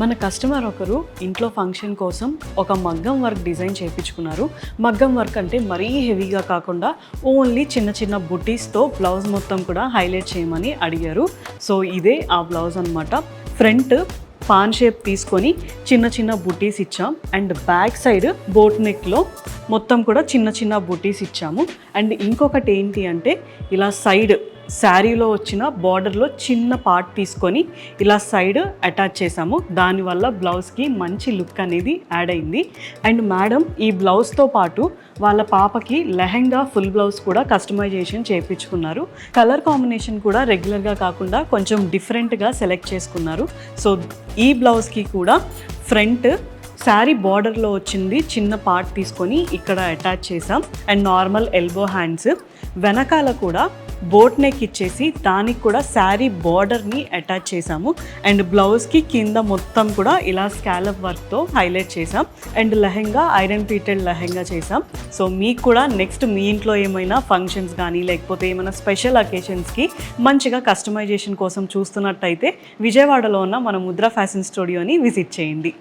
మన కస్టమర్ ఒకరు ఇంట్లో ఫంక్షన్ కోసం ఒక మగ్గం వర్క్ డిజైన్ చేయించుకున్నారు. మగ్గం వర్క్ అంటే మరీ హెవీగా కాకుండా ఓన్లీ చిన్న చిన్న బుటీస్తో బ్లౌజ్ మొత్తం కూడా హైలైట్ చేయమని అడిగారు. సో ఇదే ఆ బ్లౌజ్ అనమాట. ఫ్రంట్ పాన్ షేప్ తీసుకొని చిన్న చిన్న బుటీస్ ఇచ్చాం అండ్ బ్యాక్ సైడ్ బోట్ నెక్లో మొత్తం కూడా చిన్న చిన్న బుటీస్ ఇచ్చాము. అండ్ ఇంకొకటి ఏంటి అంటే ఇలా సైడ్ శారీలో వచ్చిన బార్డర్లో చిన్న పార్ట్ తీసుకొని ఇలా సైడ్ అటాచ్ చేసాము. దానివల్ల బ్లౌజ్కి మంచి లుక్ అనేది యాడ్ అయింది. అండ్ మేడం ఈ బ్లౌజ్తో పాటు వాళ్ళ పాపకి లెహెంగా ఫుల్ బ్లౌజ్ కూడా కస్టమైజేషన్ చేయించుకున్నారు. కలర్ కాంబినేషన్ కూడా రెగ్యులర్గా కాకుండా కొంచెం డిఫరెంట్గా సెలెక్ట్ చేసుకున్నారు. సో ఈ బ్లౌజ్కి కూడా ఫ్రంట్ శారీ బార్డర్లో వచ్చింది చిన్న పార్ట్ తీసుకొని ఇక్కడ అటాచ్ చేసాం అండ్ నార్మల్ ఎల్బో హ్యాండ్స్. వెనకాల కూడా బోట్ నెక్ ఇచ్చేసి దానికి కూడా శారీ బార్డర్ని అటాచ్ చేసాము. అండ్ బ్లౌజ్కి కింద మొత్తం కూడా ఇలా స్కాలప్ వర్క్తో హైలైట్ చేసాం. And lehenga iron pleated lehenga చేసాం. సో మీకు కూడా నెక్స్ట్ మీ ఇంట్లో ఏమైనా ఫంక్షన్స్ కానీ లేకపోతే ఏమైనా స్పెషల్ అకేషన్స్కి మంచిగా కస్టమైజేషన్ కోసం చూస్తున్నట్టయితే విజయవాడలో ఉన్న మన ముద్ర ఫ్యాషన్ స్టూడియోని విజిట్ చేయండి.